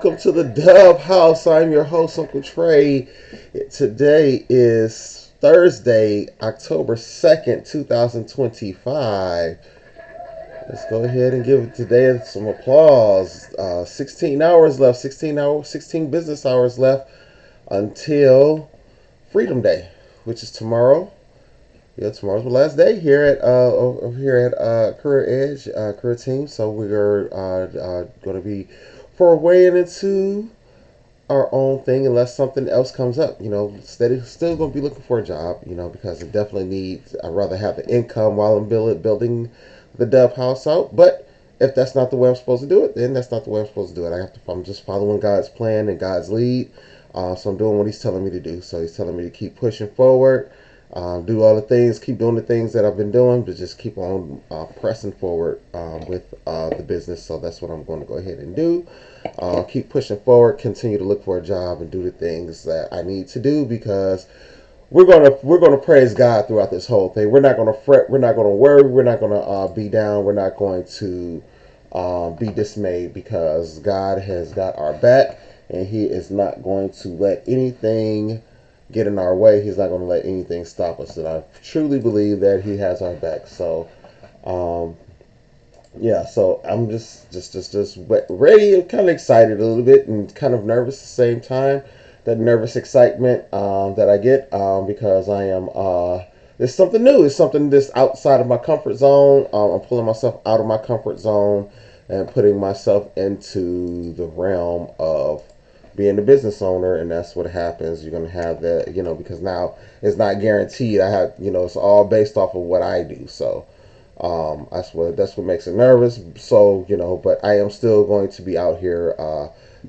welcome to the Dub House. I'm your host, Uncle Trey. Today is Thursday, October 2nd, 2025. Let's go ahead and give today some applause. 16 hours left, 16 business hours left until Freedom Day, which is tomorrow. Yeah, tomorrow's my last day here at over here at Career Edge Career Team. So we are going to be forwaying into our own thing unless something else comes up. Steady, still going to be looking for a job. Because I definitely need. I'd rather have the income while I'm building the Dub House out. But if that's not the way I'm supposed to do it, then that's not the way I'm supposed to do it. I'm just following God's plan and God's lead. So I'm doing what He's telling me to do. So He's telling me to keep pushing forward. Do all the things, keep doing the things that I've been doing, but just keep on pressing forward with the business. So that's what I'm going to go ahead and do. Keep pushing forward, continue to look for a job, and do the things that I need to do because we're gonna praise God throughout this whole thing. We're not gonna fret. We're not gonna worry. We're not gonna be down. We're not going to be dismayed because God has got our back, and He is not going to let anything get in our way. He's not going to let anything stop us. And I truly believe that He has our back. So, yeah. So I'm just ready. I'm kind of excited a little bit and kind of nervous at the same time. That nervous excitement that I get because I am. It's something new. It's something that's outside of my comfort zone. I'm pulling myself out of my comfort zone and putting myself into the realm of being a business owner, and that's what happens. You're gonna have that, because now it's not guaranteed. I have, it's all based off of what I do. So that's what makes it nervous. So but I am still going to be out here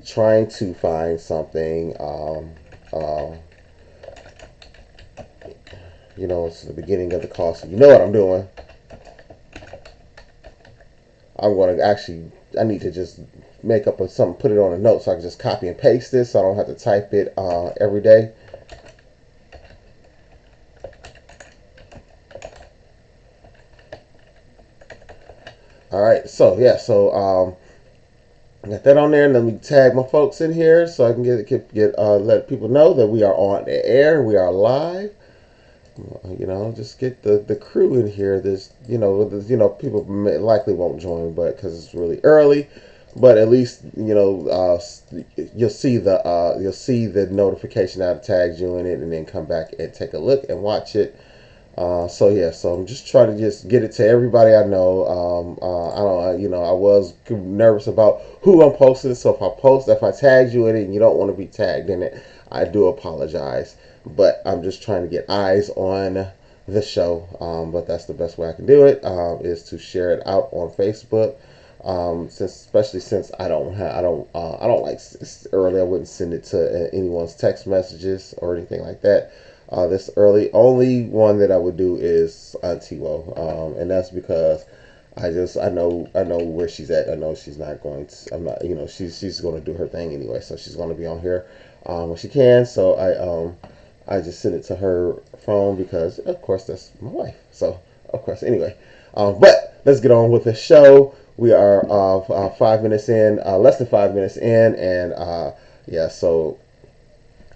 trying to find something. It's the beginning of the call, so you know what I'm doing. I'm going to actually, I need to just make up something, put it on a note so I can just copy and paste this so I don't have to type it every day. All right, so yeah, I got that on there, and let me tag my folks in here so I can let people know that we are on the air, we are live. Just get the crew in here. People likely won't join, but because it's really early. But at least you'll see the notification that tags you in it, and then come back and take a look and watch it. So I'm just trying to just get it to everybody I know. I don't, I was nervous about who I'm posting. So if I tag you in it and you don't want to be tagged in it, I do apologize. But I'm just trying to get eyes on the show. But that's the best way I can do it is to share it out on Facebook. Especially since I don't like early. I wouldn't send it to anyone's text messages or anything like that. This early, only one that I would do is Antiwo, and that's because I know where she's at. I know she's not going to. I'm not. She's going to do her thing anyway. So she's going to be on here when she can. So I just send it to her phone because of course that's my wife. So of course anyway. But let's get on with the show. We are 5 minutes in, less than 5 minutes in, and yeah. So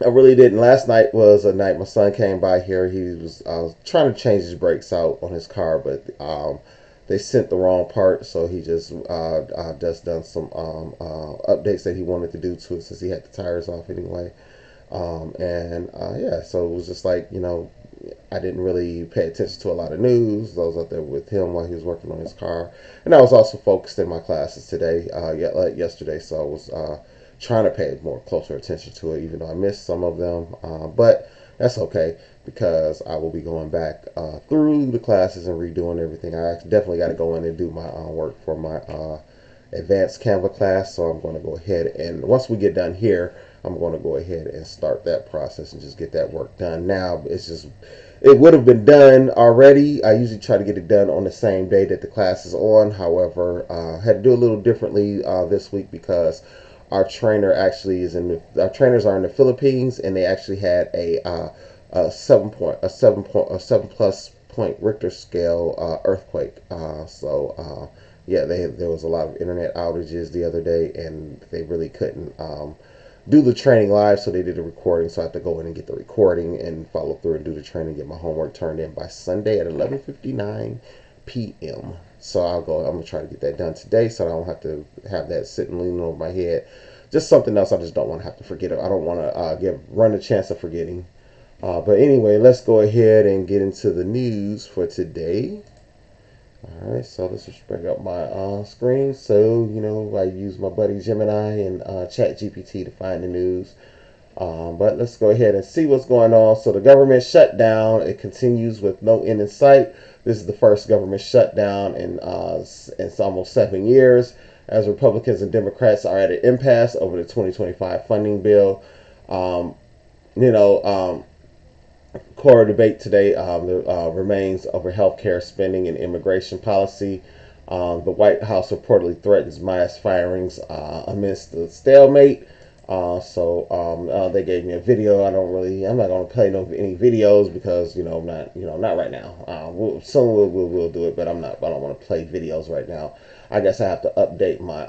I really didn't. Last night was a night my son came by here. He was trying to change his brakes out on his car, but they sent the wrong part, so he just done some updates that he wanted to do to it since he had the tires off anyway. Yeah, so it was just like I didn't really pay attention to a lot of news. I was out there with him while he was working on his car, and I was also focused in my classes today, like yesterday. So I was trying to pay more closer attention to it, even though I missed some of them. But that's okay because I will be going back through the classes and redoing everything. I definitely got to go in and do my work for my advanced Canva class. So I'm going to go ahead and once we get done here, I'm going to go ahead and start that process and just get that work done. Now it would have been done already. I usually try to get it done on the same day that the class is on. However, I had to do a little differently this week because our trainer actually our trainers are in the Philippines, and they actually had a 7 plus point Richter scale earthquake. So yeah, there was a lot of internet outages the other day, and they really couldn't do the training live, so they did a recording. So I have to go in and get the recording and follow through and do the training, get my homework turned in by Sunday at 11:59 p.m. So I'm gonna try to get that done today, so I don't have to have that sitting leaning over my head. Just something else I just don't want to have to forget. I don't want to run the chance of forgetting. But anyway, let's go ahead and get into the news for today. All right, so let's just bring up my screen. So, I use my buddy Gemini and Chat GPT to find the news. But let's go ahead and see what's going on. So the government shutdown, it continues with no end in sight. This is the first government shutdown in almost 7 years, as Republicans and Democrats are at an impasse over the 2025 funding bill. Um, you know, um, Core debate today remains over healthcare spending and immigration policy. The White House reportedly threatens mass firings amidst the stalemate. They gave me a video. I'm not going to play any videos because I'm not, not right now. Soon we'll do it, but I don't want to play videos right now. I guess I have to update my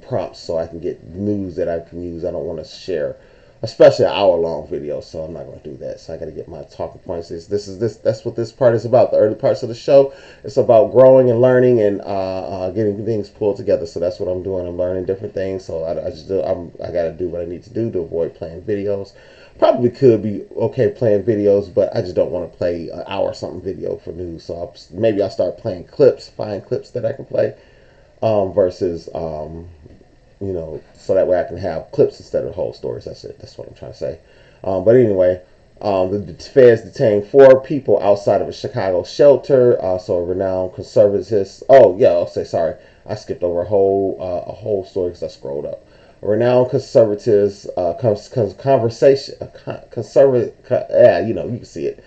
prompts so I can get news that I can use. I don't want to share especially an hour long video, so I'm not going to do that. So I got to get my talking points. That's what this part is about. The early parts of the show, it's about growing and learning and getting things pulled together. So that's what I'm doing. I'm learning different things. So I got to do what I need to do to avoid playing videos. Probably could be okay playing videos, but I just don't want to play an hour something video for news. So maybe I'll start playing clips, find clips that I can play versus so that way I can have clips instead of whole stories. That's it. That's what I'm trying to say. But anyway, the feds detained 4 people outside of a Chicago shelter. So a renowned conservatist. Oh yeah, I'll say sorry. I skipped over a whole story because I scrolled up. A renowned conservative conversation. Conservative. Yeah, you can see it.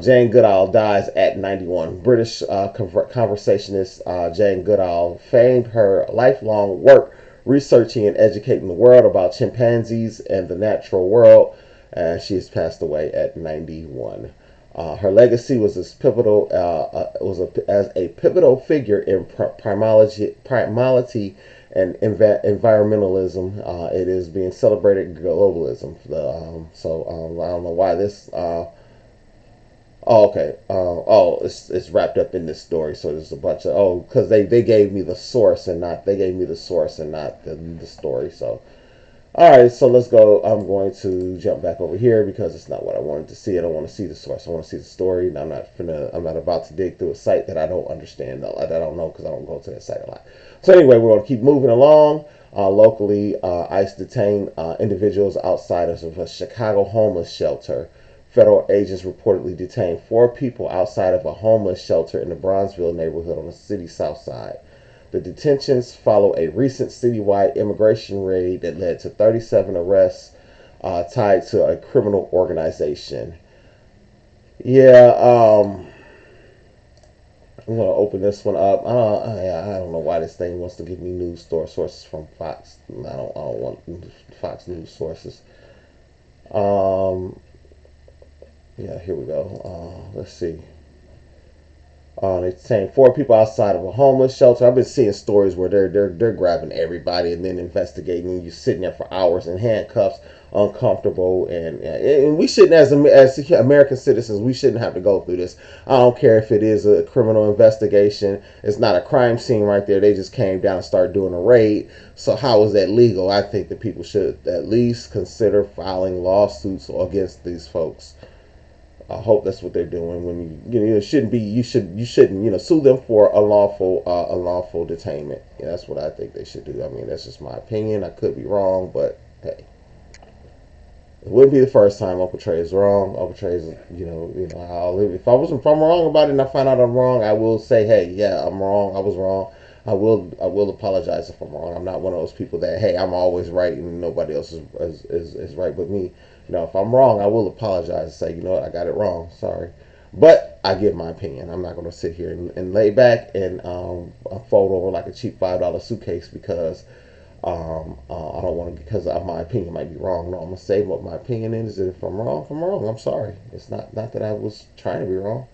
Jane Goodall dies at 91. British conversationist Jane Goodall famed her lifelong work researching and educating the world about chimpanzees and the natural world, and she has passed away at 91. Her legacy was as a pivotal figure in primality and environmentalism. It is being celebrated globalism. I don't know why this. Oh, okay. It's wrapped up in this story. So there's a bunch of because they gave me the source and not the story. So all right, so let's go. I'm going to jump back over here because it's not what I wanted to see. I don't want to see the source. I want to see the story, and I'm not about to dig through a site that I don't understand, that I don't know because I don't go to that site a lot. So anyway, we're going to keep moving along. Locally, ICE detained individuals outside of a Chicago homeless shelter. Federal agents reportedly detained 4 people outside of a homeless shelter in the Bronzeville neighborhood on the city's south side. The detentions follow a recent citywide immigration raid that led to 37 arrests tied to a criminal organization. Yeah, I'm gonna open this one up. I don't know why this thing wants to give me news sources from Fox. I don't want Fox News sources. Um, yeah, here we go. Let's see. They're saying 4 people outside of a homeless shelter. I've been seeing stories where they're grabbing everybody and then investigating. And you sitting there for hours in handcuffs, uncomfortable, and we shouldn't, as American citizens, we shouldn't have to go through this. I don't care if it is a criminal investigation. It's not a crime scene right there. They just came down and started doing a raid. So how is that legal? I think that people should at least consider filing lawsuits against these folks. I hope that's what they're doing. When it shouldn't be. You shouldn't sue them for a lawful detainment. That's what I think they should do. I mean, that's just my opinion. I could be wrong, but hey, it wouldn't be the first time Uncle Trey is wrong. Uncle Trey is I'll live. If I'm wrong about it and I find out I'm wrong, I will say, hey, yeah, I'm wrong. I was wrong. I will apologize if I'm wrong. I'm not one of those people that, hey, I'm always right and nobody else is right but me. If I'm wrong, I will apologize and say, what, I got it wrong. Sorry. But I give my opinion. I'm not going to sit here and lay back and fold over like a cheap $5 suitcase because I don't want to, because my opinion might be wrong. No, I'm going to say what my opinion is. And if I'm wrong, I'm wrong. I'm sorry. It's not that I was trying to be wrong.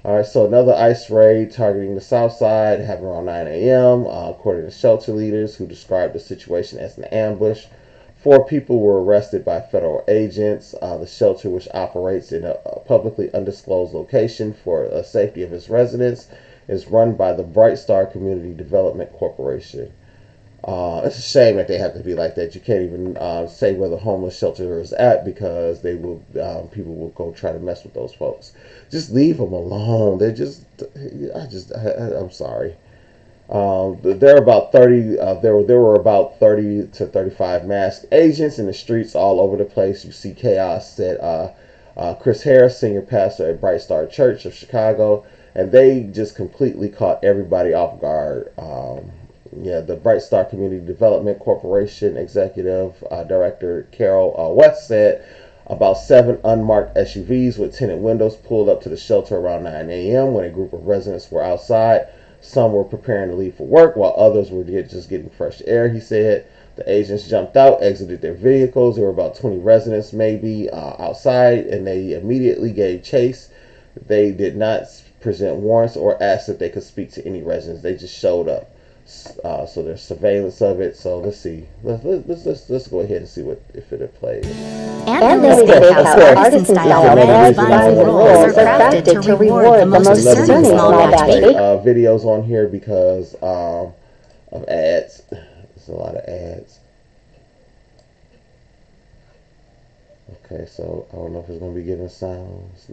All right, so another ICE raid targeting the south side happened around 9 a.m. According to shelter leaders who described the situation as an ambush. 4 people were arrested by federal agents. The shelter, which operates in a publicly undisclosed location for the safety of its residents, is run by the Bright Star Community Development Corporation. It's a shame that they have to be like that. You can't even say where the homeless shelter is at because they will people will go try to mess with those folks. Just leave them alone. They're just I'm sorry. There are about 30. There were about 30 to 35 masked agents in the streets all over the place. You see chaos," said Chris Harris, senior pastor at Bright Star Church of Chicago, and they just completely caught everybody off guard. Yeah, the Bright Star Community Development Corporation executive director Carol West said about 7 unmarked SUVs with tinted windows pulled up to the shelter around 9 a.m. when a group of residents were outside. Some were preparing to leave for work, while others were just getting fresh air, he said. The agents jumped out, exited their vehicles. There were about 20 residents, maybe, outside, and they immediately gave chase. They did not present warrants or ask if they could speak to any residents. They just showed up. So there's surveillance of it. So let's see. Let's go ahead and see what if it plays. Anthony's Steakhouse artisan-style bread, buns, and rolls are crafted to reward the most discerning small batch bakers. Videos on here because of ads. There's a lot of ads. Okay, so I don't know if it's gonna be giving sounds.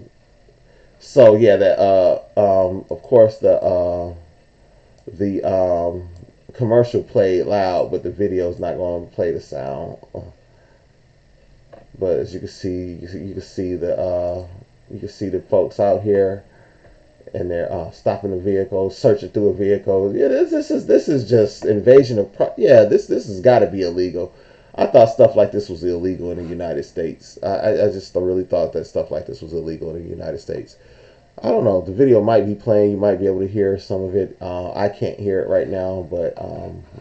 So yeah, that of course the commercial played loud, but the video is not going to play the sound. But as you can see, you can see the folks out here, and they're stopping the vehicle, searching through a vehicle. Yeah, this is just invasion of. Yeah, this has got to be illegal. I thought stuff like this was illegal in the United States. I just really thought that stuff like this was illegal in the United States. I don't know. The video might be playing. You might be able to hear some of it. I can't hear it right now, but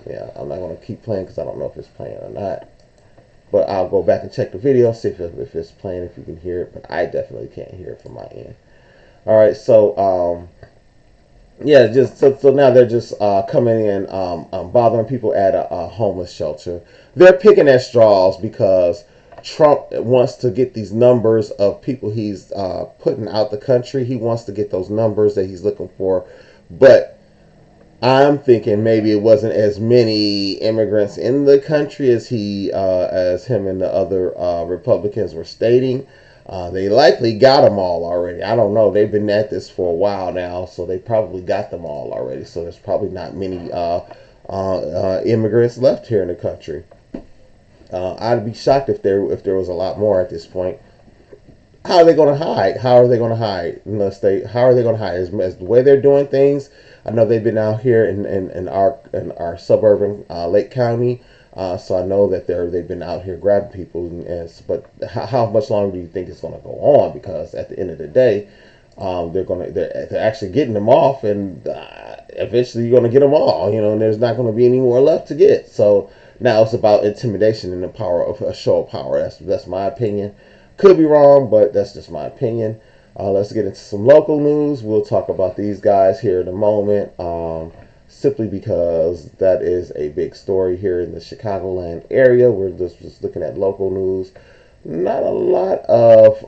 yeah, I'm not going to keep playing because I don't know if it's playing or not. But I'll go back and check the video, see if it's playing, if you can hear it. But I definitely can't hear it from my end. All right, so yeah, just so now they're just coming in, bothering people at a homeless shelter. They're picking at straws because Trump wants to get these numbers of people he's putting out the country. He wants to get those numbers that he's looking for. But I'm thinking maybe it wasn't as many immigrants in the country as him and the other Republicans were stating. They likely got them all already. I don't know. They've been at this for a while now, so they probably got them all already. So there's probably not many immigrants left here in the country. I'd be shocked if there was a lot more at this point. How are they going to hide? How are they going to hide? How are they going to hide? As the way they're doing things, I know they've been out here in our suburban Lake County, so I know that they've been out here grabbing people. But how much longer do you think it's going to go on? Because at the end of the day, they're actually getting them off, and eventually you're going to get them all. And there's not going to be any more left to get. So now it's about intimidation and the power of a show of power. That's my opinion. Could be wrong, but that's just my opinion. Let's get into some local news. We'll talk about these guys here in a moment, simply because that is a big story here in the Chicagoland area. We're just looking at local news. Not a lot of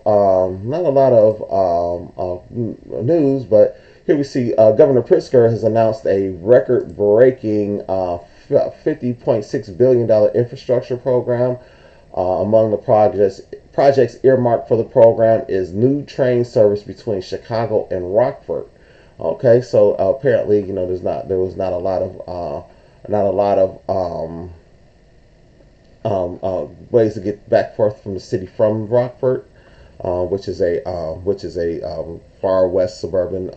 news, but here we see Governor Pritzker has announced a record-breaking $50.6 billion infrastructure program. Among the projects earmarked for the program is new train service between Chicago and Rockford. Okay, so apparently, there was not a lot of ways to get back and forth from the city from Rockford, which is a far west suburban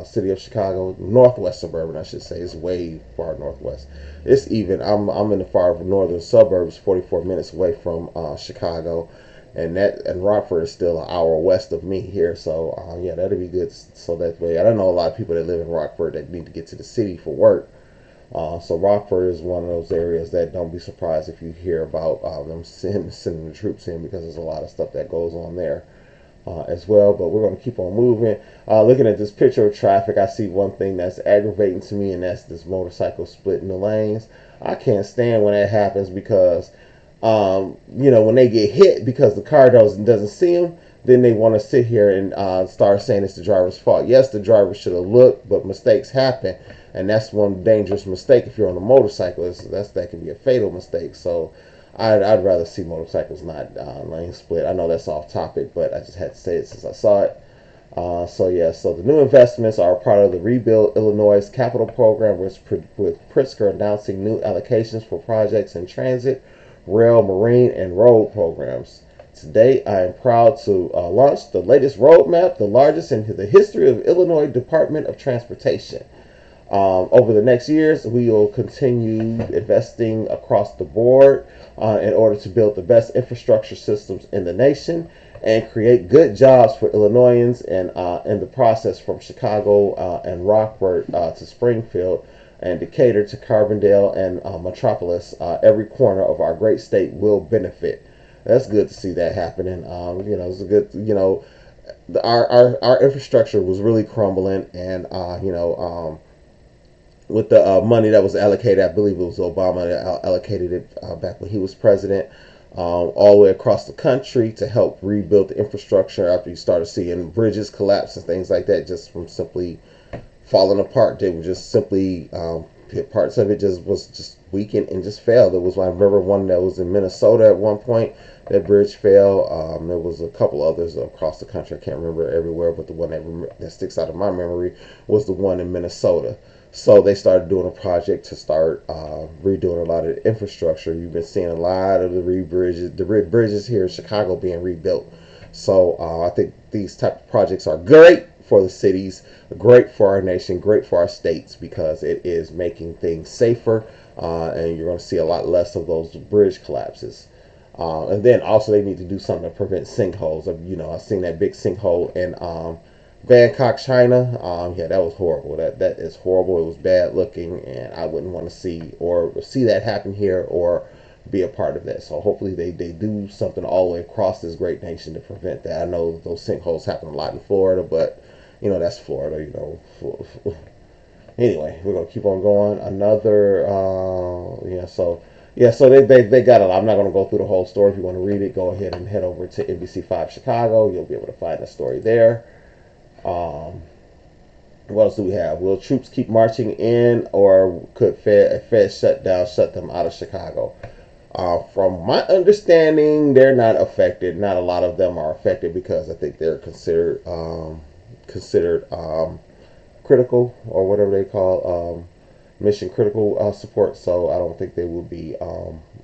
city of Chicago, northwest suburban, I should say. It's way far northwest. It's even I'm in the far northern suburbs, 44 minutes away from Chicago, and Rockford is still an hour west of me here. So yeah, that'd be good. So that way, I don't know a lot of people that live in Rockford that need to get to the city for work. So Rockford is one of those areas that don't be surprised if you hear about them sending the troops in, because there's a lot of stuff that goes on there. as well. But we're going to keep on moving. Looking at this picture of traffic, I see one thing that's aggravating to me, and that's this motorcycle splitting the lanes. I can't stand when that happens because, when they get hit because the car doesn't see them, then they want to sit here and start saying it's the driver's fault. Yes, the driver should have looked, but mistakes happen, and that's one dangerous mistake if you're on a motorcycle. That can be a fatal mistake. So I'd rather see motorcycles not lane split. I know that's off topic, but I just had to say it since I saw it. So the new investments are a part of the Rebuild Illinois Capital Program, with Pritzker announcing new allocations for projects in transit, rail, marine, and road programs. Today, I am proud to launch the latest roadmap, the largest in the history of Illinois Department of Transportation. Over the next years, we will continue investing across the board in order to build the best infrastructure systems in the nation and create good jobs for Illinoisans, and in the process, from Chicago and Rockford to Springfield and Decatur to Carbondale and Metropolis, every corner of our great state will benefit. That's good to see that happening. It's a good, our infrastructure was really crumbling, and with the money that was allocated, I believe it was Obama that allocated it back when he was president, all the way across the country to help rebuild the infrastructure after you started seeing bridges collapse and things like that, just from simply falling apart. They were just simply parts of it just weakened and just failed. I remember one that was in Minnesota at one point. That bridge fell. There was a couple others across the country. I can't remember everywhere, but the one that sticks out of my memory was the one in Minnesota. So they started doing a project to start redoing a lot of the infrastructure. You've been seeing a lot of the bridges here in Chicago being rebuilt. So I think these type of projects are great for the cities, great for our nation, great for our states, because it is making things safer, and you're going to see a lot less of those bridge collapses. And then also they need to do something to prevent sinkholes. I've seen that big sinkhole in Bangkok, China. That was horrible. That is horrible. It was bad looking, and I wouldn't want to see that happen here or be a part of that. So hopefully they do something all the way across this great nation to prevent that. I know those sinkholes happen a lot in Florida, but that's Florida. Anyway, we're gonna keep on going. So they got a lot. I'm not going to go through the whole story. If you want to read it, go ahead and head over to NBC5 Chicago. You'll be able to find the story there. What else do we have? Will troops keep marching in, or could a Fed shutdown shut them out of Chicago? From my understanding, they're not affected. Not a lot of them are affected because I think they're considered critical, or whatever they call mission critical support. So I don't think they will be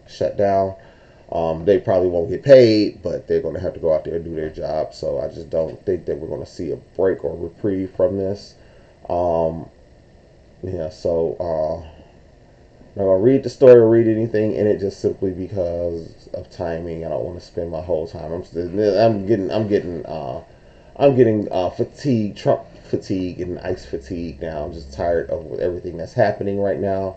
shut down. They probably won't get paid, but they're going to have to go out there and do their job. So I just don't think that we're going to see a break or reprieve from this. I'm not going to read the story or read anything in it, just simply because of timing. I don't want to spend my whole time. I'm getting fatigue, Trump fatigue, and ICE fatigue now. I'm just tired of everything that's happening right now.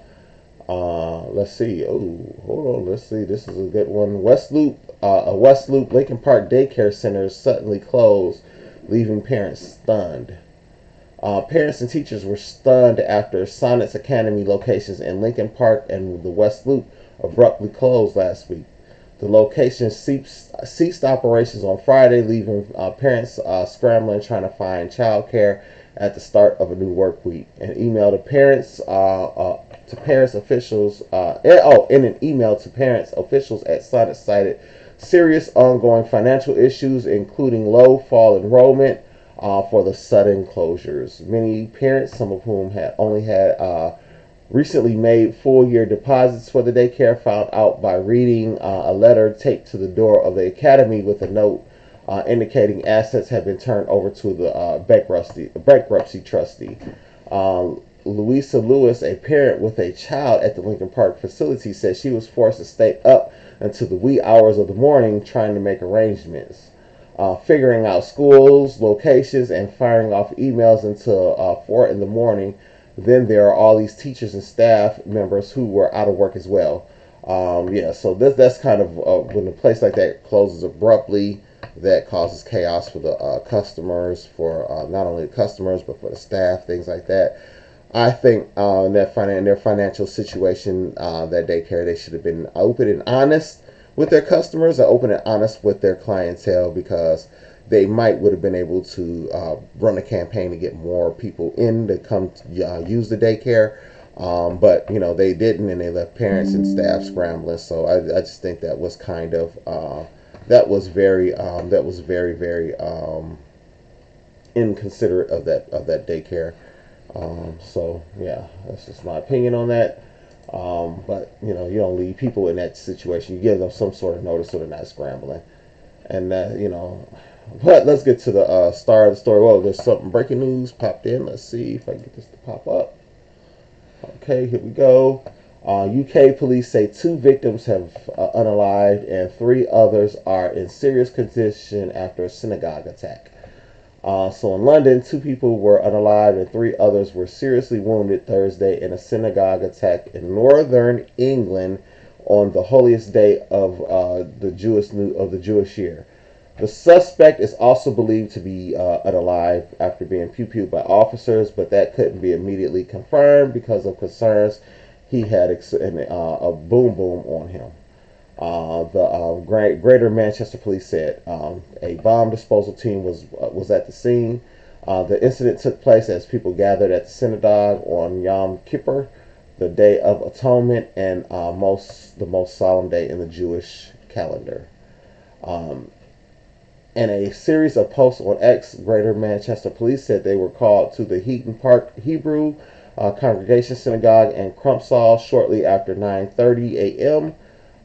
Let's see. Oh, hold on. Let's see. This is a good one. West Loop Lincoln Park daycare center suddenly closed, leaving parents stunned. Parents and teachers were stunned after Sonnets Academy locations in Lincoln Park and the West Loop abruptly closed last week. The location ceased operations on Friday, leaving parents scrambling trying to find childcare at the start of a new work week. An email to parents officials at Sonnet cited serious ongoing financial issues, including low fall enrollment, for the sudden closures. Many parents, some of whom had only had recently made full-year deposits for the daycare, found out by reading a letter taped to the door of the academy with a note indicating assets had been turned over to the bankruptcy trustee. Louisa Lewis, a parent with a child at the Lincoln Park facility, said she was forced to stay up until the wee hours of the morning trying to make arrangements, figuring out schools, locations, and firing off emails until 4 in the morning. Then there are all these teachers and staff members who were out of work as well. So that's kind of when a place like that closes abruptly. that causes chaos for the customers, for not only the customers but for the staff, things like that. I think in their financial situation, that daycare, they should have been open and honest with their customers, or open and honest with their clientele, because they might would have been able to run a campaign to get more people in to come use the daycare. But they didn't, and they left parents and staff scrambling. So I just think that was kind of that was very very inconsiderate of that daycare. So yeah, that's just my opinion on that. But you don't leave people in that situation. You give them some sort of notice so they're not scrambling. And but let's get to the star of the story. Well, there's something breaking news popped in. Let's see if I can get this to pop up. Okay, here we go. UK police say 2 victims have unalived and 3 others are in serious condition after a synagogue attack. So in London, 2 people were unalived and 3 others were seriously wounded Thursday in a synagogue attack in northern England on the holiest day of the Jewish year. The suspect is also believed to be unalive after being pew-pewed by officers, but that couldn't be immediately confirmed because of concerns he had a boom boom on him. The Greater Manchester Police said a bomb disposal team was at the scene. The incident took place as people gathered at the synagogue on Yom Kippur, the Day of Atonement, and the most solemn day in the Jewish calendar. In a series of posts on X, Greater Manchester Police said they were called to the Heaton Park Hebrew Congregation Synagogue in Crumpsall shortly after 9:30 a.m.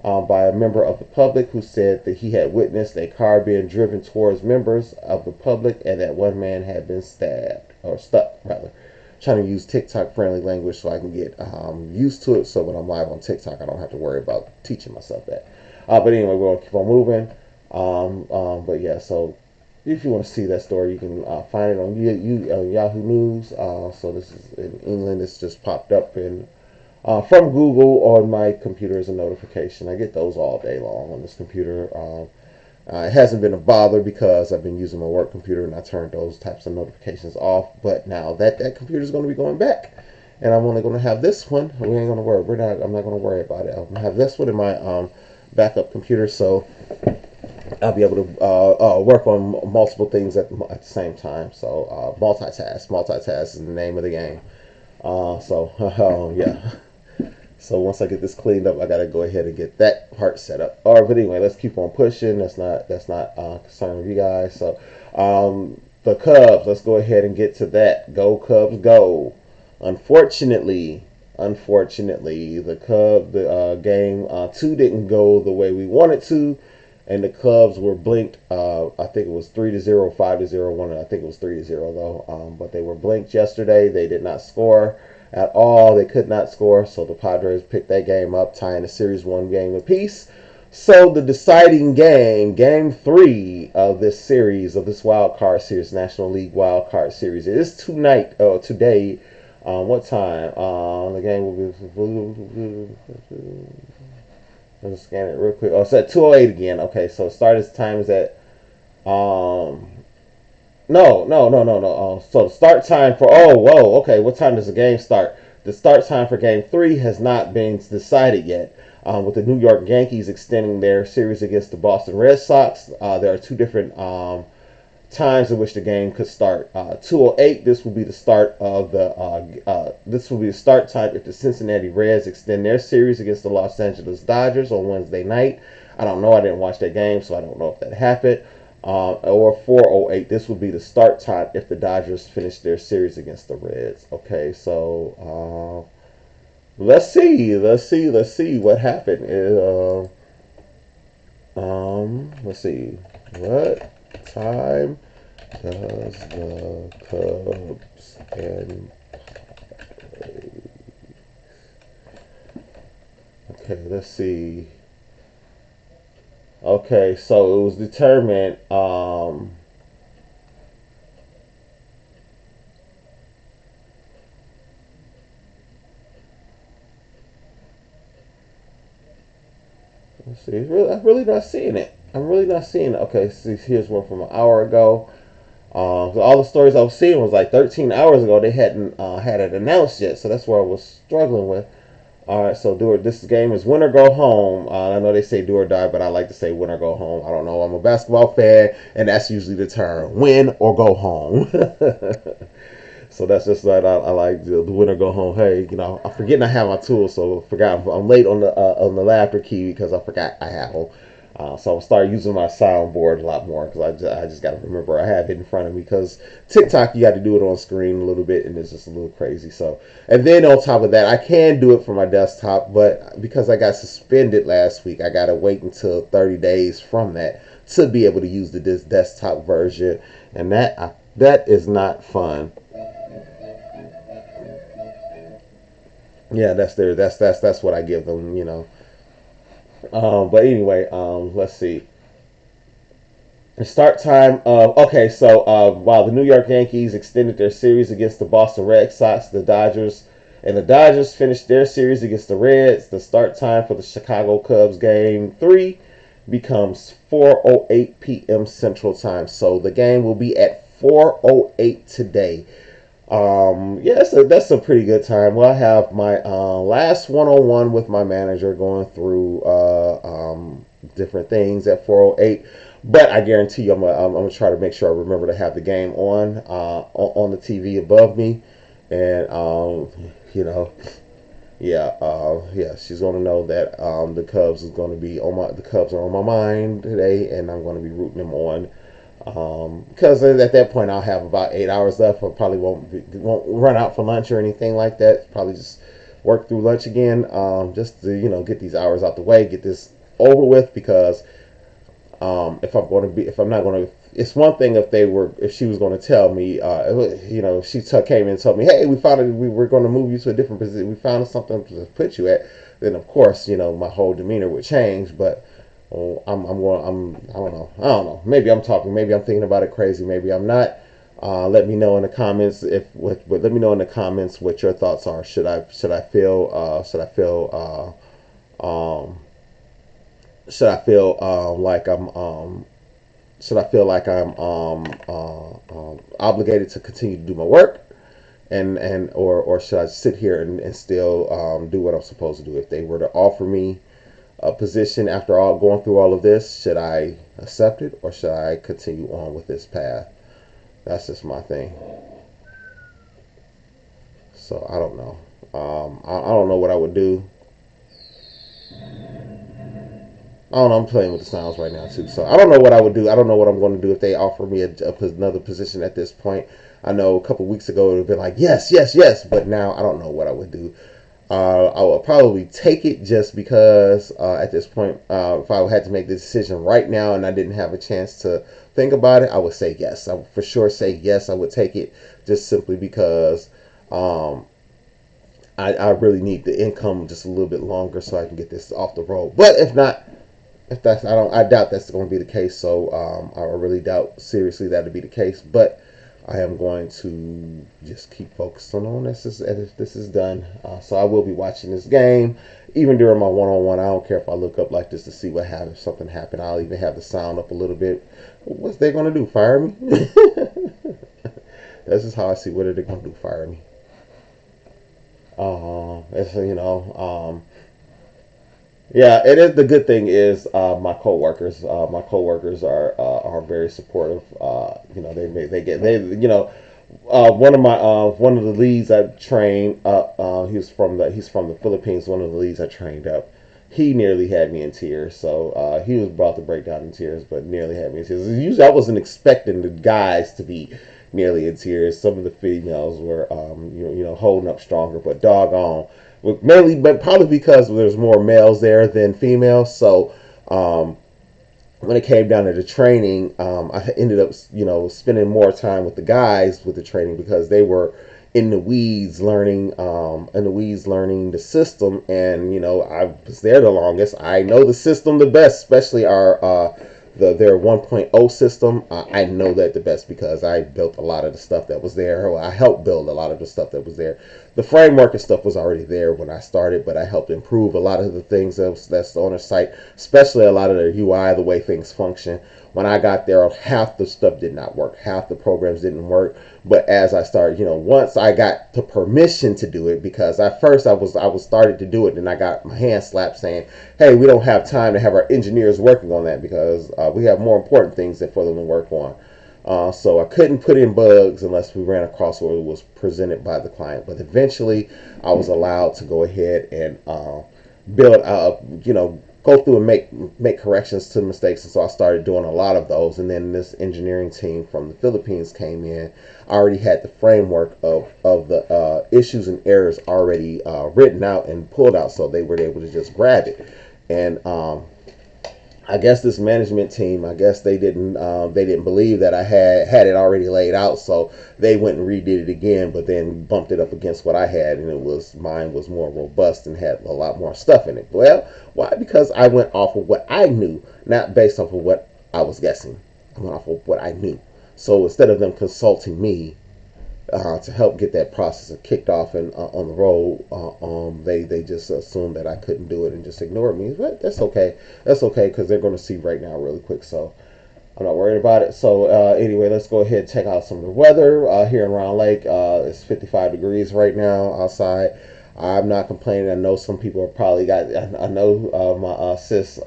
By a member of the public who said that he had witnessed a car being driven towards members of the public and that one man had been stabbed, or stuck rather. Trying to use TikTok friendly language so I can get used to it, so when I'm live on TikTok I don't have to worry about teaching myself that. But anyway, we're going to keep on moving. But yeah, so if you want to see that story, you can find it on Yahoo News. So this is in England. It's just popped up from Google on my computer as a notification. I get those all day long on this computer. It hasn't been a bother because I've been using my work computer and I turned those types of notifications off. But now that computer is going to be going back, and I'm only going to have this one. We ain't going to worry. I'm not going to worry about it. I'm going to have this one in my backup computer, so I'll be able to work on multiple things at the same time. So multitask is the name of the game. Yeah. So once I get this cleaned up, I gotta go ahead and get that part set up. All right, but anyway, let's keep on pushing. That's not concerning with you guys. So the Cubs. Let's go ahead and get to that. Go Cubs, go! Unfortunately, the game 2 didn't go the way we wanted to, and the Cubs were blinked. I think it was 3-0, 5-0, one. I think it was 3-0 though. But they were blinked yesterday. They did not score at all. They could not score, so the Padres picked that game up, tying the series 1 game apiece. So the deciding game, Game 3 of this series, of this wild card series, National League wild card series, it is today. What time? The game will be. Let's scan it real quick. Oh, it's at 2:08 again. Okay, so start time is at No. So the start time for okay. What time does the game start? The start time for Game 3 has not been decided yet. With the New York Yankees extending their series against the Boston Red Sox, there are 2 different times in which the game could start. 2:08. This will be the start of this will be the start time if the Cincinnati Reds extend their series against the Los Angeles Dodgers on Wednesday night. I don't know. I didn't watch that game, so I don't know if that happened. Or 4:08. This will be the start time if the Dodgers finish their series against the Reds. Okay, so let's see what happened. Let's see what time does the Cubs and okay, let's see. Okay, so it was determined. Let's see. I'm really not seeing it. I'm really not seeing it. Okay, so here's one from an hour ago. So all the stories I was seeing was like 13 hours ago. They hadn't had it announced yet, so that's where I was struggling with. All right, so this game is win or go home. I know they say do or die, but I like to say win or go home. I don't know. I'm a basketball fan, and that's usually the term: win or go home. So that's just like I like the win or go home. Hey, I'm forgetting I have my tools, so I forgot I'm late on the laughter key because I forgot I have them. So I'll start using my soundboard a lot more because I just got to remember I have it in front of me because TikTok you got to do it on screen a little bit and it's just a little crazy. So and then on top of that I can do it for my desktop, but because I got suspended last week I got to wait until 30 days from that to be able to use this desktop version, and that is not fun. Yeah, that's what I give them. But anyway, let's see. The start time of okay, so while the New York Yankees extended their series against the Boston Red Sox, the Dodgers finished their series against the Reds. The start time for the Chicago Cubs game 3 becomes 4:08 p.m. Central Time. So the game will be at 4:08 today. Yeah, that's a pretty good time. Well, I have my last one-on-one with my manager going through different things at 4:08. But I guarantee you, I'm gonna try to make sure I remember to have the game on the TV above me, and you know, yeah, she's gonna know that the Cubs are on my mind today, and I'm gonna be rooting them on. Because at that point I'll have about 8 hours left. I probably won't run out for lunch or anything like that. Probably just work through lunch again, just to get these hours out the way, get this over with. Because if I'm not going to, it's one thing if she was going to tell me, she came in and told me, hey, we were going to move you to a different position. We found something to put you at. Then of course, my whole demeanor would change. But I don't know. Maybe I'm talking. Maybe I'm thinking about it crazy. Maybe I'm not. Let me know in the comments let me know in the comments what your thoughts are. Should I feel like I'm obligated to continue to do my work, or should I sit here and still do what I'm supposed to do? If they were to offer me a position after all going through all of this, should I accept it or should I continue on with this path? That's just my thing. So I don't know. I don't know what I would do. I don't know. I'm playing with the sounds right now too, so I don't know what I would do. I don't know what I'm going to do if they offer me another position at this point. I know a couple weeks ago it would have been like yes, yes, yes, but now I don't know what I would do. I would probably take it just because at this point, if I had to make the decision right now and I didn't have a chance to think about it, I would say yes. I would for sure say yes. I would take it just simply because um, I really need the income just a little bit longer so I can get this off the road. But if not, I doubt that's going to be the case. So I really doubt seriously that to be the case. But I am going to just keep focusing on this is done. So I will be watching this game, even during my one-on-one. I don't care if I look up like this to see what happens. If something happened, I'll even have the sound up a little bit. What's they going to do? Fire me? This is how I see what are they going to do? Fire me? It's, yeah, it is. The good thing is my coworkers. My coworkers are very supportive. One of the leads I trained up. He's from the Philippines. One of the leads I trained up. He nearly had me in tears. So he was about to break down in tears, but nearly had me in tears. Usually, I wasn't expecting the guys to be nearly in tears. Some of the females were, holding up stronger, but doggone, mainly, but probably because there's more males there than females. So when it came down to the training, I ended up, spending more time with the guys with the training because they were in the weeds learning, the system, and I was there the longest. I know the system the best, especially their 1.0 system. I know that the best because I built a lot of the stuff that was there. Or I helped build a lot of the stuff that was there. the framework and stuff was already there when I started, but I helped improve a lot of the things that's on the site, especially a lot of the UI, the way things function. When I got there, half the stuff did not work, half the programs didn't work. But as I started, once I got the permission to do it, because at first I was started to do it, and I got my hand slapped saying, "Hey, we don't have time to have our engineers working on that because we have more important things for them to work on." So I couldn't put in bugs unless we ran across what was presented by the client. But eventually, I was allowed to go ahead and build out, go through and make corrections to mistakes. And so I started doing a lot of those. And then this engineering team from the Philippines came in. I already had the framework of the issues and errors already written out and pulled out, so they were able to just grab it. And I guess this management team, I guess they didn't believe that I had it already laid out, so they went and redid it again, but then bumped it up against what I had, and mine was more robust and had a lot more stuff in it. Well, why? Because I went off of what I knew, not based off of what I was guessing. I went off of what I knew. So instead of them consulting me to help get that process kicked off and on the road, they just assumed that I couldn't do it and just ignored me. But that's okay. That's okay, because they're going to see right now really quick. So I'm not worried about it. So anyway, let's go ahead and check out some of the weather here in Round Lake. It's 55 degrees right now outside. I'm not complaining. I know some people are probably I know my sis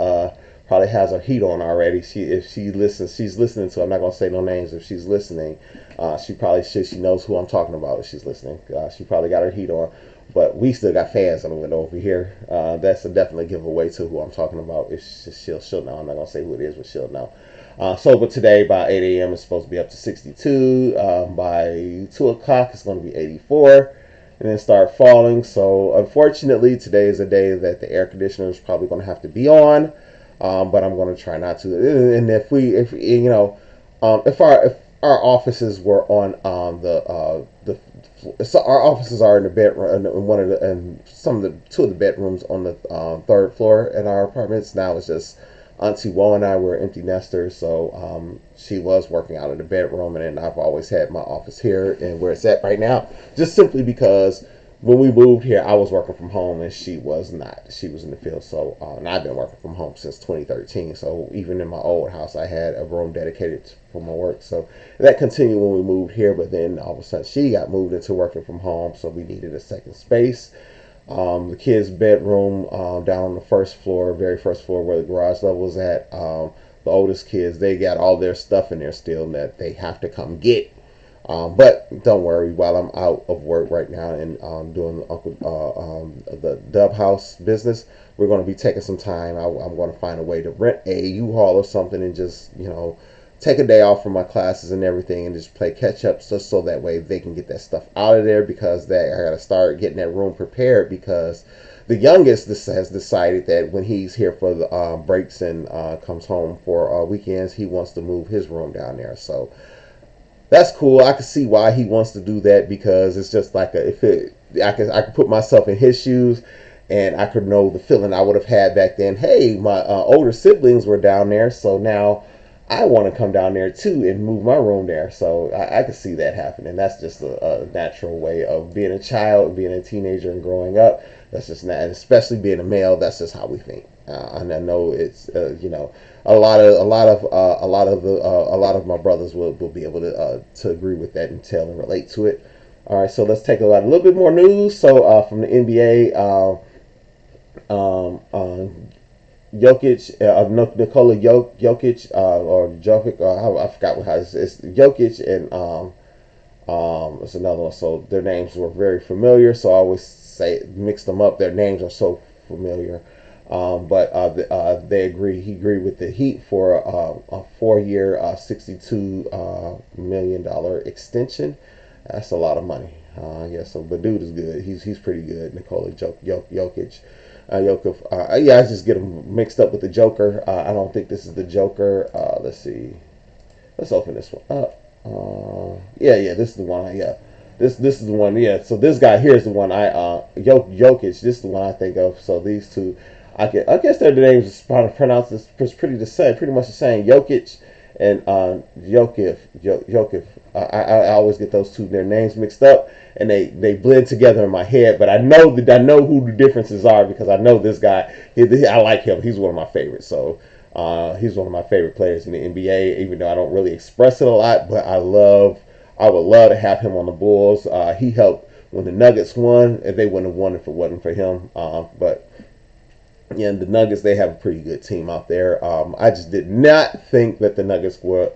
probably has her heat on already. If she listens, she's listening to. I'm not gonna say no names. If she's listening, she probably should. She knows who I'm talking about if she's listening. She probably got her heat on. But we still got fans on the window over here. That's a definitely giveaway to who I'm talking about. If she'll know. I'm not gonna say who it is, but she'll know. But today by 8 a.m. it's supposed to be up to 62. By 2 o'clock it's going to be 84. And then start falling. So unfortunately, today is a day that the air conditioner is probably going to have to be on. But I'm going to try not to. And if our offices were on so our offices are in the bedroom, in two of the bedrooms on the third floor in our apartments. Now it's just Auntie Woe and I were empty nesters, so she was working out in the bedroom, and then I've always had my office here and where it's at right now, just simply because when we moved here, I was working from home and she was not. She was in the field, so and I've been working from home since 2013. So even in my old house, I had a room dedicated for my work. So that continued when we moved here, but then all of a sudden she got moved into working from home, so we needed a second space. The kids' bedroom down on the first floor, very first floor where the garage level is at. The oldest kids, they got all their stuff in there still that they have to come get. But don't worry, while I'm out of work right now and doing the Dub House business, we're going to be taking some time. I'm going to find a way to rent a U-Haul or something and just, take a day off from my classes and everything and just play catch up just so that way they can get that stuff out of there, because I got to start getting that room prepared, because the youngest has decided that when he's here for the breaks and comes home for weekends, he wants to move his room down there. So that's cool. I can see why he wants to do that, because it's just like I could put myself in his shoes, and I could know the feeling I would have had back then. Hey, my older siblings were down there, so now I want to come down there too and move my room there. So I can see that happening. That's just a natural way of being a child, being a teenager, and growing up. That's just not, and especially being a male. That's just how we think. And I know it's a lot of my brothers will be able to agree with that and tell and relate to it. All right, so let's take a little bit more news. So from the NBA. Jokic, Nikola Jokic, or Jokic, I forgot how it's Jokic, and it's another one. So their names were very familiar, so I always mix them up. Their names are so familiar. But he agreed with the Heat for a 4-year, $62 million extension. That's a lot of money. So the dude is good. He's pretty good, Nikola Jokic. I just get them mixed up with the Joker. I don't think this is the Joker. Let's see. Let's open this one up. This is the one. This is the one. Yeah, so this guy here is the one Jokic. This is the one I think of. So these two, I guess their names are pronounced pretty much the same. Jokic and Jokic. I always get those two their names mixed up, and they blend together in my head. But I know who the differences are because I know this guy. I like him. He's one of my favorites. So he's one of my favorite players in the NBA. Even though I don't really express it a lot, but I would love to have him on the Bulls. He helped when the Nuggets won, and they wouldn't have won if it wasn't for him. But yeah, the Nuggets, they have a pretty good team out there. I just did not think that the Nuggets would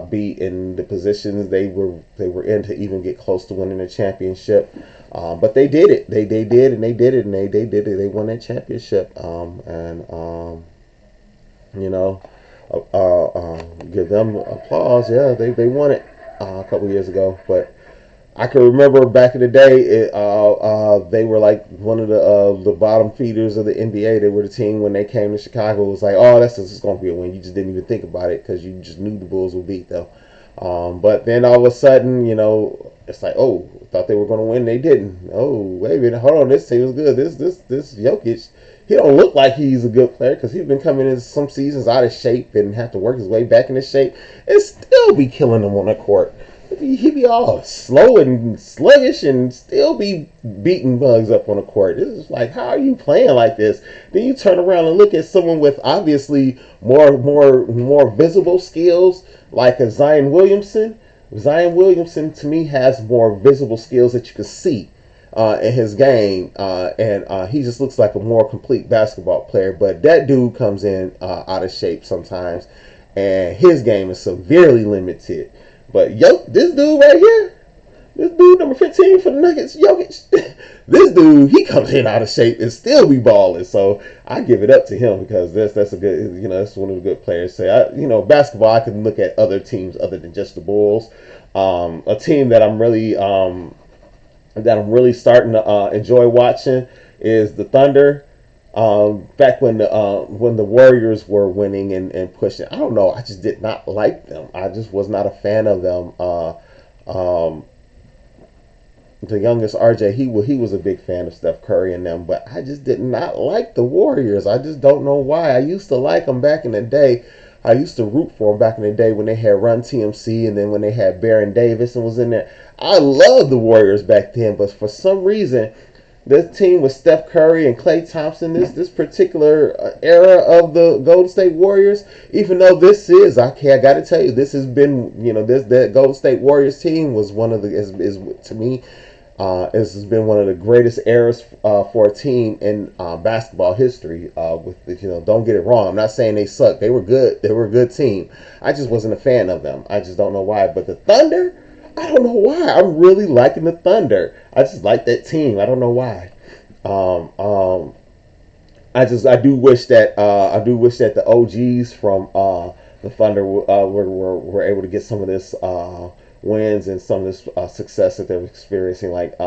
be in the positions they were in to even get close to winning a championship. But they did it. They did it, and they did it, and they did it. They won that championship. You know, give them applause. Yeah, they won it a couple years ago. But I can remember back in the day, they were like one of the bottom feeders of the NBA. They were the team when they came to Chicago. It was like, oh, that's just going to be a win. You just didn't even think about it because you just knew the Bulls would beat them. But then all of a sudden, you know, it's like, oh, thought they were going to win. They didn't. Oh, wait a minute. Hold on. This team was good. This Jokic, he don't look like he's a good player because he's been coming in some seasons out of shape and have to work his way back into shape and still be killing them on the court. He be all slow and sluggish and still be beating bugs up on the court. This is like, how are you playing like this? Then you turn around and look at someone with obviously more visible skills like a Zion Williamson. Zion Williamson to me has more visible skills that you can see in his game, and he just looks like a more complete basketball player. But that dude comes in out of shape sometimes, and his game is severely limited. But this dude right here, this dude number 15 for the Nuggets, Jokic, this dude, he comes in out of shape and still be balling. So I give it up to him because that's a good, you know, that's one of the good players. Basketball, I can look at other teams other than just the Bulls. A team that I'm really starting to enjoy watching is the Thunder. Back when the Warriors were winning and pushing, I don't know, I just did not like them. I just was not a fan of them. The youngest RJ, he was a big fan of Steph Curry and them, but I just did not like the Warriors. I just don't know why. I used to like them back in the day. I used to root for them back in the day when they had Run TMC and then when they had Baron Davis and was in there. I loved the Warriors back then, but for some reason, this team with Steph Curry and Klay Thompson, this particular era of the Golden State Warriors, even though this is, I got to tell you, this has been, that Golden State Warriors team was one of the, to me, this has been one of the greatest eras for a team in basketball history. Don't get it wrong. I'm not saying they suck. They were good. They were a good team. I just wasn't a fan of them. I just don't know why. But the Thunder, I don't know why. I'm really liking the Thunder. I just like that team. I don't know why. I do wish that the OGs from the Thunder were able to get some of this wins and some of this success that they're experiencing, like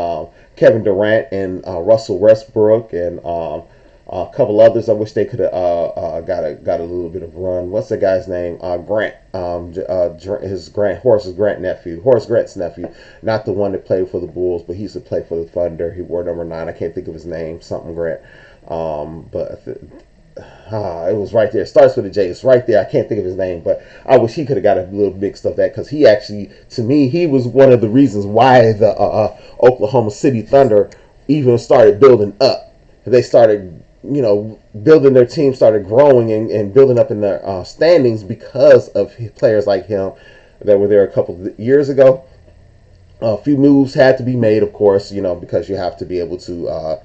Kevin Durant and Russell Westbrook and a couple others. I wish they could have got a little bit of run. What's the guy's name? Grant. Horace Grant's nephew. Not the one that played for the Bulls, but he used to play for the Thunder. He wore number 9. I can't think of his name. Something Grant. It was right there. It starts with a J. It's right there. I can't think of his name, but I wish he could have got a little mixed of that because he actually, to me, he was one of the reasons why the Oklahoma City Thunder even started building up. They started, building their team, started growing and building up in their standings because of players like him that were there a couple of years ago. A few moves had to be made, of course, because you have to be able to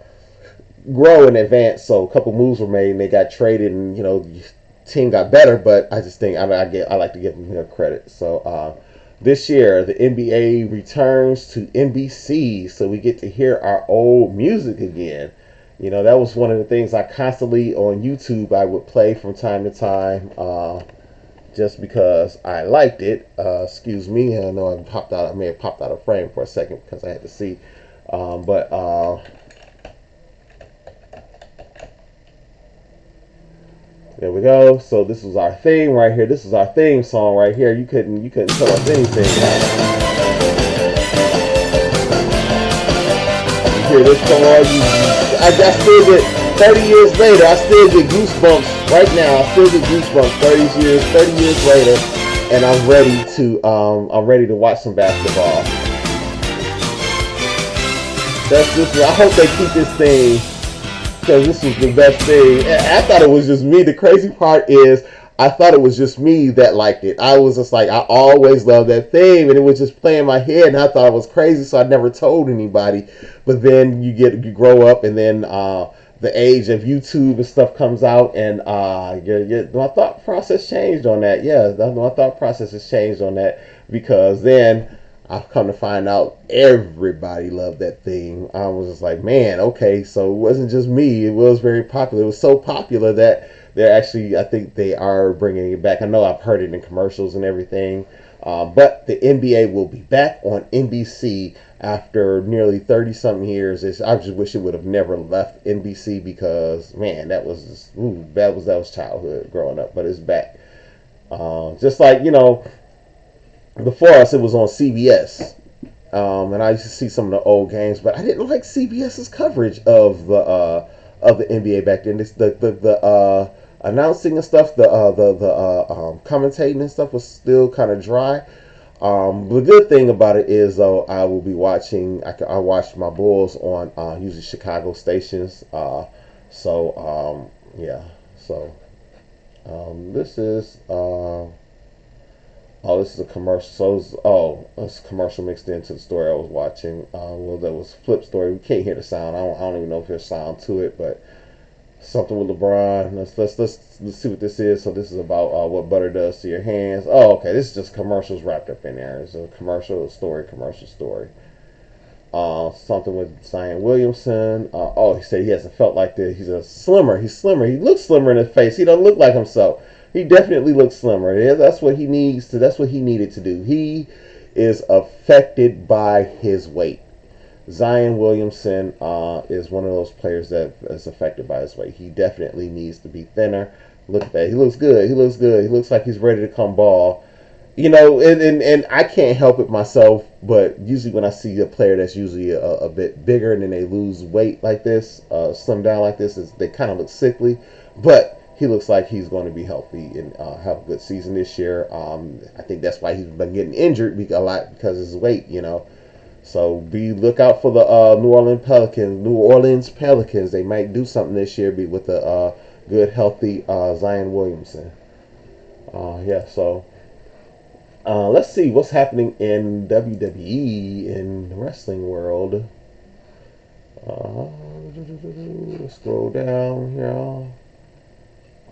grow in advance. So a couple moves were made and they got traded and, the team got better, but I just think I like to give them credit. So this year, the NBA returns to NBC, so we get to hear our old music again. That was one of the things I constantly on YouTube I would play from time to time, just because I liked it. Excuse me, I know I may have popped out of frame for a second because I had to see. There we go. So this was our theme right here. This is our theme song right here. You couldn't tell us anything. You hear this song? I still get 30 years later. I still get goosebumps right now, I still get goosebumps 30 years later, and I'm ready to watch some basketball. That's just. I hope they keep this thing because this was the best thing. I thought it was just me. The crazy part is, I thought it was just me that liked it. I was just like, I always loved that theme, and it was just playing in my head, and I thought it was crazy, so I never told anybody. But then you grow up, and then the age of YouTube and stuff comes out, and my thought process changed on that. Yeah, my thought process has changed on that because then I've come to find out everybody loved that thing. I was just like, man, okay, so it wasn't just me. It was very popular. It was so popular that they're actually, I think they are bringing it back. I know I've heard it in commercials and everything. But the NBA will be back on NBC after nearly 30 something years. I just wish it would have never left NBC because, man, that was childhood growing up, but it's back. Just like, before us, it was on CBS. And I used to see some of the old games, but I didn't like CBS's coverage of the NBA back then. The announcing and stuff, the commentating and stuff was still kind of dry. The good thing about it is, though, I will be watching. I watch my Bulls on usually Chicago stations. Yeah. So this is. Oh, this is a commercial. So it's a commercial mixed into the story I was watching. Well, that was a flip story. We can't hear the sound. I don't even know if there's sound to it, but something with LeBron. Let's see what this is. So this is about what butter does to your hands. Oh, okay. This is just commercials wrapped up in there. It's a commercial story. Something with Zion Williamson. He said he hasn't felt like this. He's slimmer. He's slimmer. He looks slimmer in his face. He doesn't look like himself. He definitely looks slimmer. Yeah, that's what he needs to. That's what he needed to do. He is affected by his weight. Zion Williamson is one of those players that is affected by his weight. He definitely needs to be thinner. Look at that. He looks good. He looks like he's ready to come ball. And I can't help it myself, but usually when I see a player that's usually a bit bigger and then they lose weight like this, slim down like this, they kind of look sickly. But he looks like he's going to be healthy and have a good season this year. I think that's why he's been getting injured a lot because of his weight, So look out for the New Orleans Pelicans. They might do something this year with a good, healthy Zion Williamson. So let's see what's happening in WWE in the wrestling world. Let's scroll down here.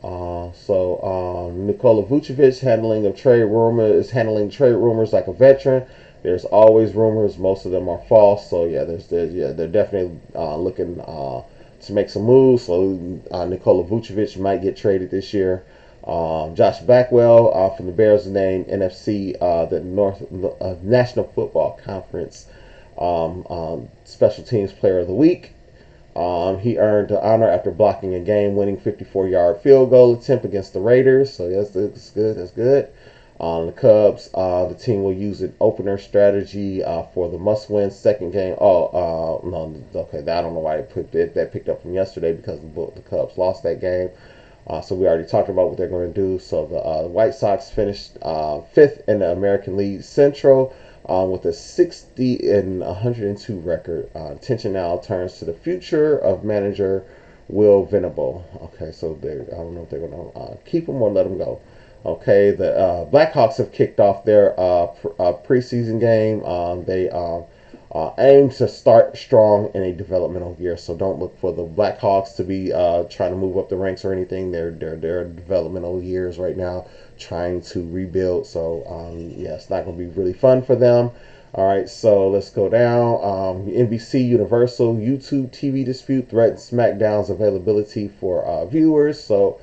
Nikola Vucevic is handling trade rumors like a veteran. There's always rumors. Most of them are false. So they're definitely looking to make some moves. So Nikola Vucevic might get traded this year. Josh Blackwell from the Bears named NFC the National Football Conference Special Teams Player of the Week. He earned the honor after blocking a game-winning 54-yard field goal attempt against the Raiders. So that's good. That's good. The Cubs, the team will use an opener strategy for the must-win second game. No, okay. I don't know why that picked up from yesterday because the Cubs lost that game. So we already talked about what they're going to do. So the White Sox finished fifth in the American League Central. With a 60-102 record. Attention now turns to the future of manager Will Venable. Okay, so I don't know if they're going to keep him or let him go. Okay, the Blackhawks have kicked off their preseason game. They aim to start strong in a developmental year, so don't look for the Blackhawks to be trying to move up the ranks or anything. They're developmental years right now, trying to rebuild. So it's not going to be really fun for them. All right, so let's go down. NBC Universal YouTube TV dispute threatens SmackDown's availability for viewers. So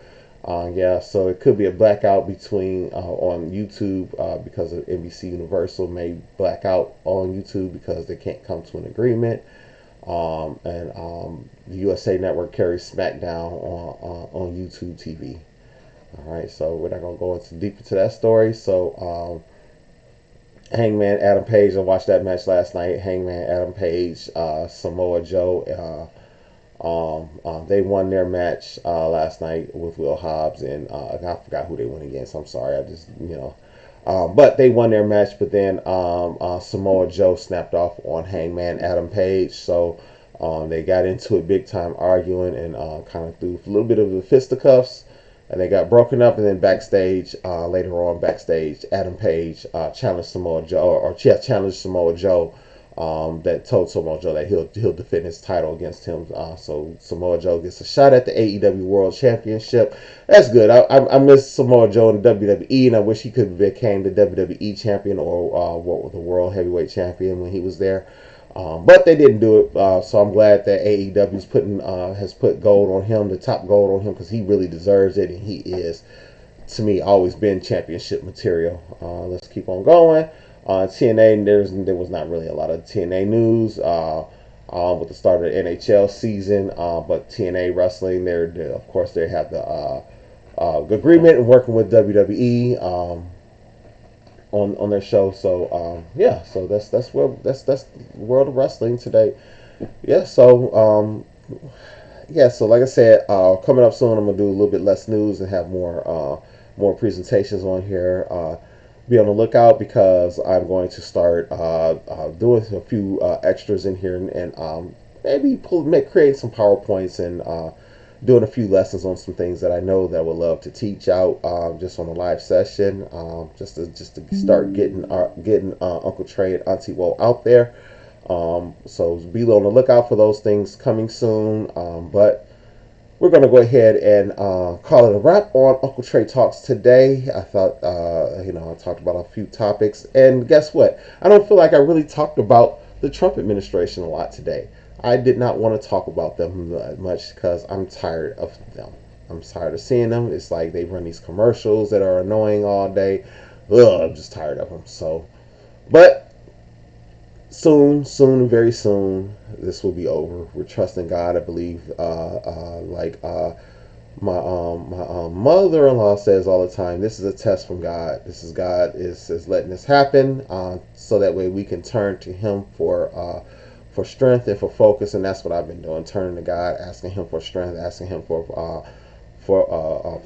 so it could be a blackout between on YouTube because of NBC Universal may black out on YouTube because they can't come to an agreement. The USA Network carries SmackDown on YouTube TV. All right, so we're not gonna go into deep into that story. So Hangman Adam Page, I watched that match last night. Hangman Adam Page, Samoa Joe. They won their match last night with Will Hobbs, and I forgot who they went against. I'm sorry, I just but they won their match. But then Samoa Joe snapped off on Hangman Adam Page, so they got into it big time, arguing and kind of threw a little bit of the fisticuffs, and they got broken up. And then backstage, later on backstage, Adam Page challenged Samoa Joe, or challenged Samoa Joe. That told Samoa Joe that he'll defend his title against him. So Samoa Joe gets a shot at the AEW World Championship. That's good. I miss Samoa Joe in the WWE, and I wish he could have became the WWE champion or the World Heavyweight Champion when he was there. But they didn't do it, so I'm glad that AEW's has put gold on him, the top gold on him, because he really deserves it, and he is, to me, always been championship material. Let's keep on going. TNA, there was not really a lot of TNA news with the start of the NHL season, but TNA Wrestling, of course, they have the agreement and working with WWE on their show. So yeah, so that's the world of wrestling today. Yeah, so so like I said, coming up soon, I'm gonna do a little bit less news and have more presentations on here. Be on the lookout, because I'm going to start doing a few extras in here, and maybe create some PowerPoints and doing a few lessons on some things that I know that I would love to teach out just on a live session, just to start getting Uncle Trey and Auntie Woe out there. So be on the lookout for those things coming soon. But we're going to go ahead and call it a wrap on Uncle Trey Talks today. I thought, I talked about a few topics. And guess what? I don't feel like I really talked about the Trump administration a lot today. I did not want to talk about them much because I'm tired of them. I'm tired of seeing them. It's like they run these commercials that are annoying all day. Ugh, I'm just tired of them. So, but soon, very soon, this will be over. We're trusting God. I believe, my mother-in-law says all the time, this is a test from God. This is God is letting this happen, so that way we can turn to Him for strength and for focus. And that's what I've been doing, turning to God, asking Him for strength, asking Him for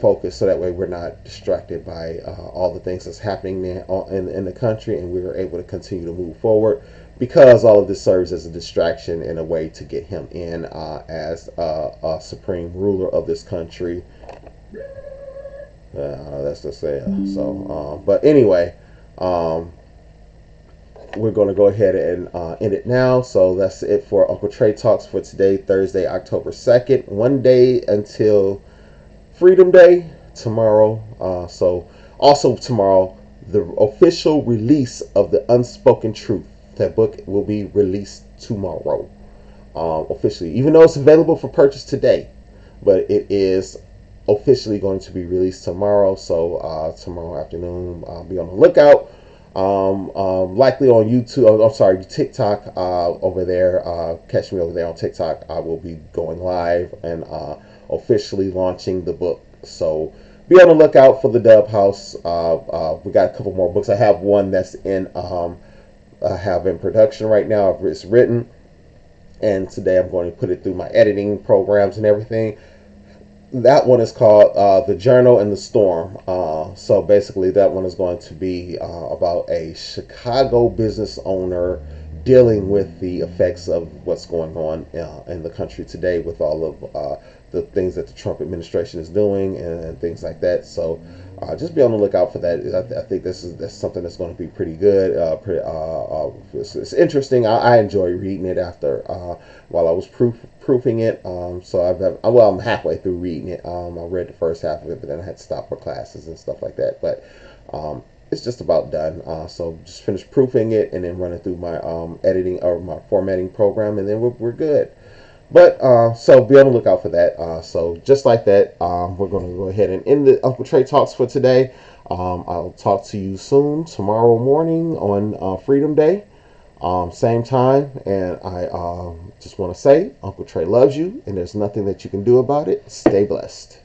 focus, so that way we're not distracted by all the things that's happening in the country, and we're able to continue to move forward, because all of this serves as a distraction and a way to get him in as a supreme ruler of this country. That's just it. So, but anyway, we're going to go ahead and end it now. So that's it for Uncle Trey Talks for today, Thursday, October 2nd. One day until Freedom Day tomorrow. So also tomorrow, the official release of The Unspoken Truth. That book will be released tomorrow, officially, even though it's available for purchase today, but it is officially going to be released tomorrow. So tomorrow afternoon, be on the lookout. Likely on YouTube. I'm sorry, TikTok. Over there, catch me over there on TikTok. I will be going live and officially launching the book. So be on the lookout for the Dub House. We got a couple more books. I have one that's in production right now. It's written, and today I'm going to put it through my editing programs and everything. That one is called The Journal and the Storm. So basically that one is going to be about a Chicago business owner dealing with the effects of what's going on in the country today, with all of the things that the Trump administration is doing and things like that. So just be on the lookout for that. I think that's something that's going to be pretty good. It's interesting. I enjoy reading it after while I was proofing it. So I'm halfway through reading it. I read the first half of it, but then I had to stop for classes and stuff like that. But it's just about done. So just finished proofing it and then running through my editing or my formatting program, and then we're good. But so be on the lookout for that. So just like that, we're going to go ahead and end the Uncle Trey Talks for today. I'll talk to you soon tomorrow morning on Freedom Day, same time. And I just want to say, Uncle Trey loves you, and there's nothing that you can do about it. Stay blessed.